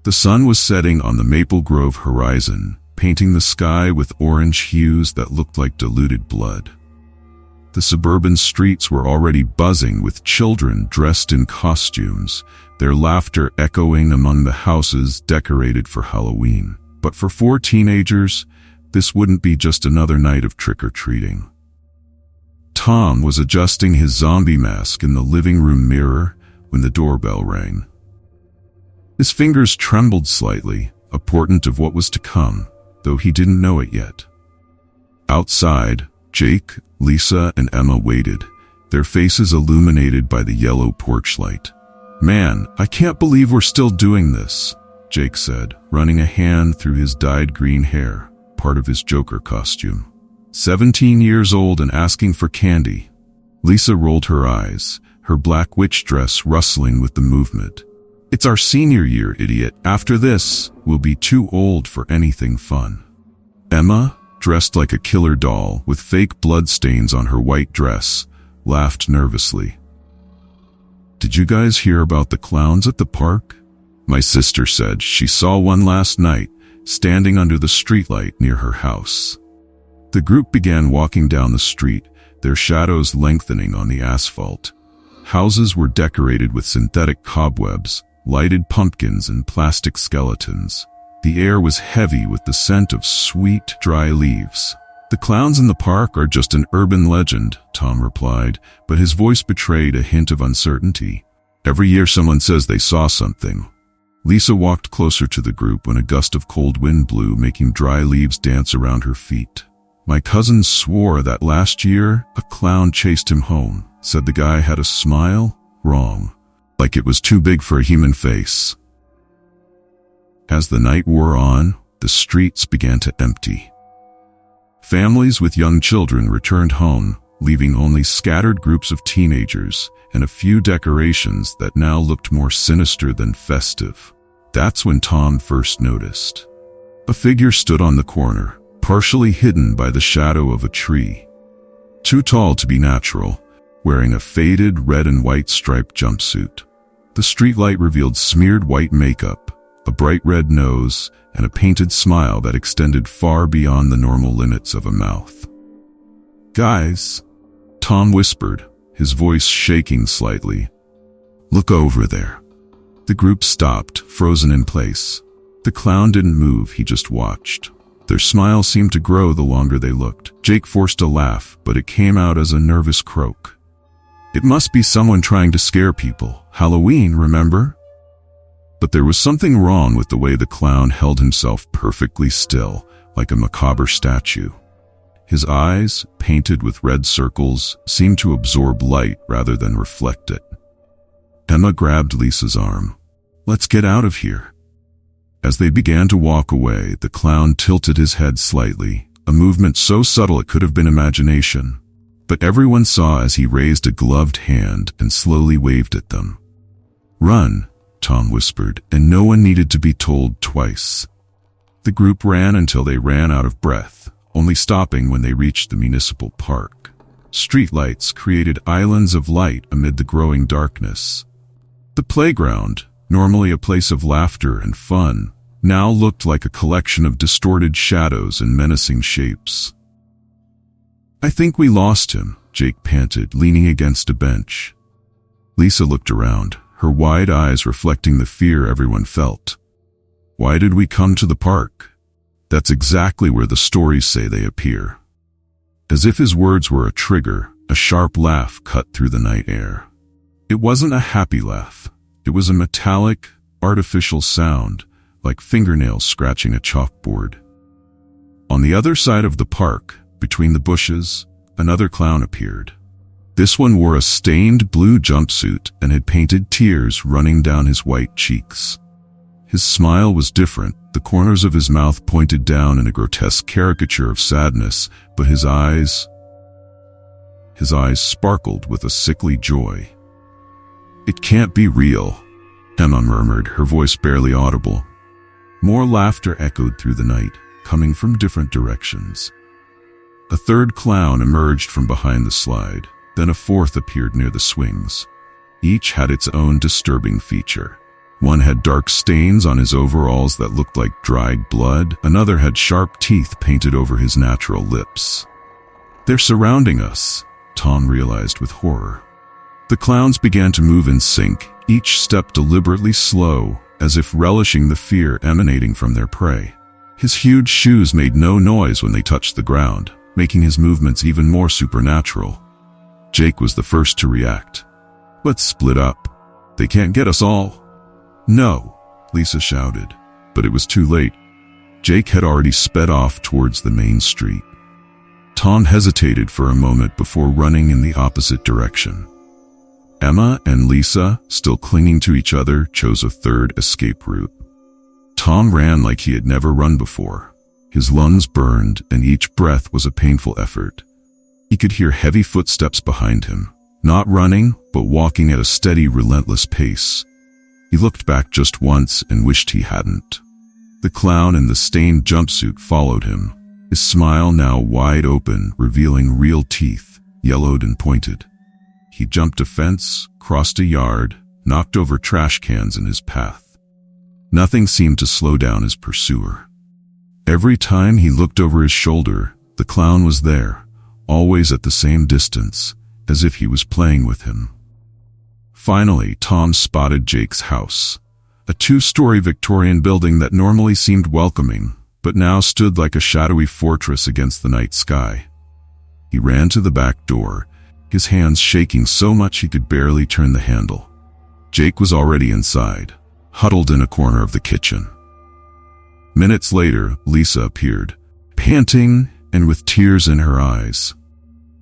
The sun was setting on the Maple Grove horizon, painting the sky with orange hues that looked like diluted blood. The suburban streets were already buzzing with children dressed in costumes, their laughter echoing among the houses decorated for Halloween. But for 4 teenagers, this wouldn't be just another night of trick-or-treating. Tom was adjusting his zombie mask in the living room mirror when the doorbell rang. His fingers trembled slightly, a portent of what was to come, though he didn't know it yet. Outside, Jake, Lisa, and Emma waited, their faces illuminated by the yellow porch light. "Man, I can't believe we're still doing this," Jake said, running a hand through his dyed green hair, part of his Joker costume. 17 years old and asking for candy. Lisa rolled her eyes, her black witch dress rustling with the movement. "It's our senior year, idiot. After this, we'll be too old for anything fun." Emma, dressed like a killer doll with fake blood stains on her white dress, laughed nervously. "Did you guys hear about the clowns at the park?" My sister said she saw one last night, standing under the streetlight near her house. The group began walking down the street, their shadows lengthening on the asphalt. Houses were decorated with synthetic cobwebs, lighted pumpkins, and plastic skeletons. The air was heavy with the scent of sweet, dry leaves. "The clowns in the park are just an urban legend," Tom replied, but his voice betrayed a hint of uncertainty. "Every year someone says they saw something." Lisa walked closer to the group when a gust of cold wind blew, making dry leaves dance around her feet. "My cousin swore that last year a clown chased him home," said the guy had a smile. "Wrong. Like it was too big for a human face." As the night wore on, the streets began to empty. Families with young children returned home, leaving only scattered groups of teenagers and a few decorations that now looked more sinister than festive. That's when Tom first noticed. A figure stood on the corner, partially hidden by the shadow of a tree. Too tall to be natural, wearing a faded red and white striped jumpsuit. The streetlight revealed smeared white makeup, a bright red nose, and a painted smile that extended far beyond the normal limits of a mouth. "Guys," Tom whispered, his voice shaking slightly. "Look over there." The group stopped, frozen in place. The clown didn't move, he just watched. Their smile seemed to grow the longer they looked. Jake forced a laugh, but it came out as a nervous croak. "It must be someone trying to scare people. Halloween, remember?" But there was something wrong with the way the clown held himself perfectly still, like a macabre statue. His eyes, painted with red circles, seemed to absorb light rather than reflect it. Emma grabbed Lisa's arm. "Let's get out of here." As they began to walk away, the clown tilted his head slightly, a movement so subtle it could have been imagination. But everyone saw as he raised a gloved hand and slowly waved at them. "Run," Tom whispered, and no one needed to be told twice. The group ran until they ran out of breath, only stopping when they reached the municipal park. Streetlights created islands of light amid the growing darkness. The playground, normally a place of laughter and fun, now looked like a collection of distorted shadows and menacing shapes. "I think we lost him," Jake panted, leaning against a bench. Lisa looked around, her wide eyes reflecting the fear everyone felt. "Why did we come to the park?" That's exactly where the stories say they appear. As if his words were a trigger, a sharp laugh cut through the night air. It wasn't a happy laugh. It was a metallic, artificial sound, like fingernails scratching a chalkboard. On the other side of the park, between the bushes, another clown appeared. This one wore a stained blue jumpsuit and had painted tears running down his white cheeks. His smile was different. The corners of his mouth pointed down in a grotesque caricature of sadness, but his eyes sparkled with a sickly joy. "It can't be real," Emma murmured, her voice barely audible. More laughter echoed through the night, coming from different directions. A third clown emerged from behind the slide, then a fourth appeared near the swings. Each had its own disturbing feature. One had dark stains on his overalls that looked like dried blood. Another had sharp teeth painted over his natural lips. "They're surrounding us," Tom realized with horror. The clowns began to move in sync, each step deliberately slow, as if relishing the fear emanating from their prey. His huge shoes made no noise when they touched the ground, making his movements even more supernatural. Jake was the first to react. "Let's split up. They can't get us all." "No," Lisa shouted, but it was too late. Jake had already sped off towards the main street. Tom hesitated for a moment before running in the opposite direction. Emma and Lisa, still clinging to each other, chose a third escape route. Tom ran like he had never run before. His lungs burned, and each breath was a painful effort. He could hear heavy footsteps behind him, not running, but walking at a steady, relentless pace. He looked back just once and wished he hadn't. The clown in the stained jumpsuit followed him, his smile now wide open, revealing real teeth, yellowed and pointed. He jumped a fence, crossed a yard, knocked over trash cans in his path. Nothing seemed to slow down his pursuer. Every time he looked over his shoulder, the clown was there, always at the same distance, as if he was playing with him. Finally, Tom spotted Jake's house, a two-story Victorian building that normally seemed welcoming, but now stood like a shadowy fortress against the night sky. He ran to the back door, his hands shaking so much he could barely turn the handle. Jake was already inside, huddled in a corner of the kitchen. Minutes later, Lisa appeared, panting and with tears in her eyes.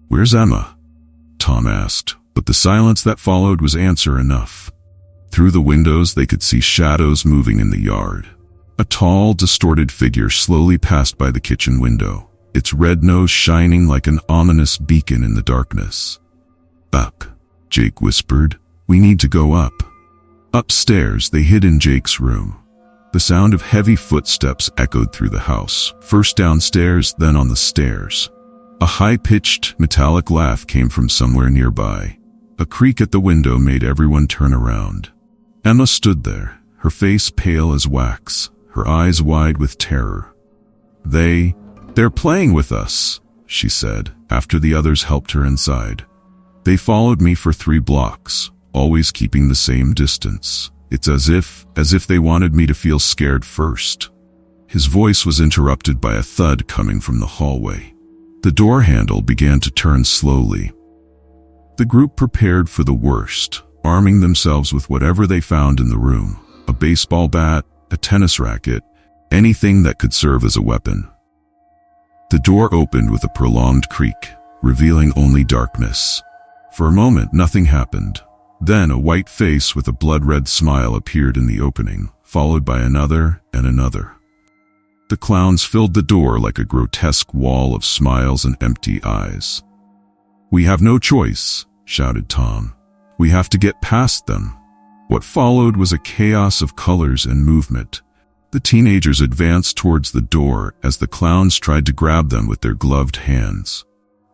"Where's Emma?" Tom asked, but the silence that followed was answer enough. Through the windows they could see shadows moving in the yard. A tall, distorted figure slowly passed by the kitchen window, its red nose shining like an ominous beacon in the darkness. "Up," Jake whispered. "We need to go up." Upstairs, they hid in Jake's room. The sound of heavy footsteps echoed through the house, first downstairs, then on the stairs. A high-pitched, metallic laugh came from somewhere nearby. A creak at the window made everyone turn around. Emma stood there, her face pale as wax, her eyes wide with terror. They're playing with us," she said, after the others helped her inside. "They followed me for 3 blocks, always keeping the same distance. It's as if they wanted me to feel scared first." His voice was interrupted by a thud coming from the hallway. The door handle began to turn slowly. The group prepared for the worst, arming themselves with whatever they found in the room: a baseball bat, a tennis racket, anything that could serve as a weapon. The door opened with a prolonged creak, revealing only darkness. For a moment, nothing happened. Then a white face with a blood-red smile appeared in the opening, followed by another and another. The clowns filled the door like a grotesque wall of smiles and empty eyes. "We have no choice," shouted Tom. "We have to get past them." What followed was a chaos of colors and movement. The teenagers advanced towards the door as the clowns tried to grab them with their gloved hands.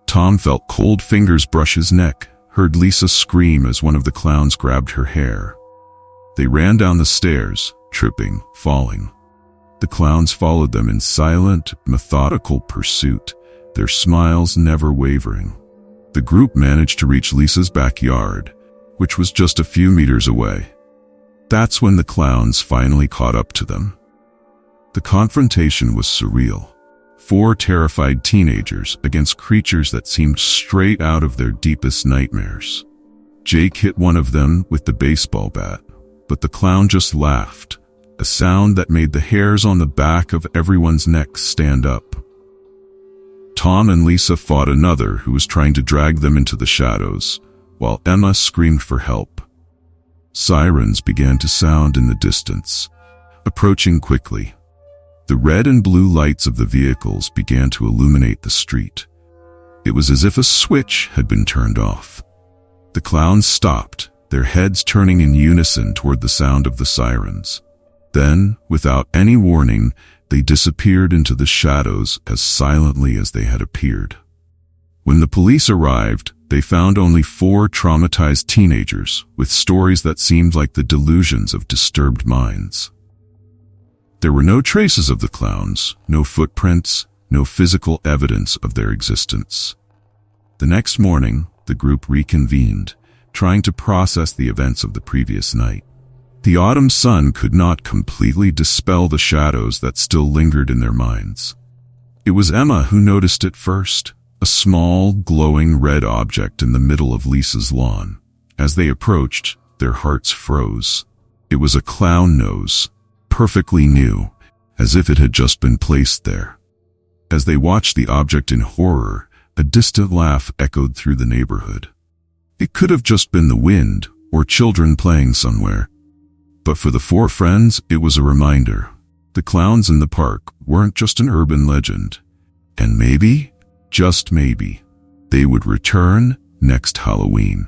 Tom felt cold fingers brush his neck, heard Lisa scream as one of the clowns grabbed her hair. They ran down the stairs, tripping, falling. The clowns followed them in silent, methodical pursuit, their smiles never wavering. The group managed to reach Lisa's backyard, which was just a few meters away. That's when the clowns finally caught up to them. The confrontation was surreal. 4 terrified teenagers against creatures that seemed straight out of their deepest nightmares. Jake hit one of them with the baseball bat, but the clown just laughed, a sound that made the hairs on the back of everyone's neck stand up. Tom and Lisa fought another who was trying to drag them into the shadows, while Emma screamed for help. Sirens began to sound in the distance, approaching quickly. The red and blue lights of the vehicles began to illuminate the street. It was as if a switch had been turned off. The clowns stopped, their heads turning in unison toward the sound of the sirens. Then, without any warning, they disappeared into the shadows as silently as they had appeared. When the police arrived, they found only 4 traumatized teenagers with stories that seemed like the delusions of disturbed minds. There were no traces of the clowns, no footprints, no physical evidence of their existence. The next morning, the group reconvened, trying to process the events of the previous night. The autumn sun could not completely dispel the shadows that still lingered in their minds. It was Emma who noticed it first, a small, glowing red object in the middle of Lisa's lawn. As they approached, their hearts froze. It was a clown nose, perfectly new, as if it had just been placed there. As they watched the object in horror, a distant laugh echoed through the neighborhood. It could have just been the wind or children playing somewhere. But for the 4 friends, it was a reminder. The clowns in the park weren't just an urban legend. And maybe, just maybe, they would return next Halloween.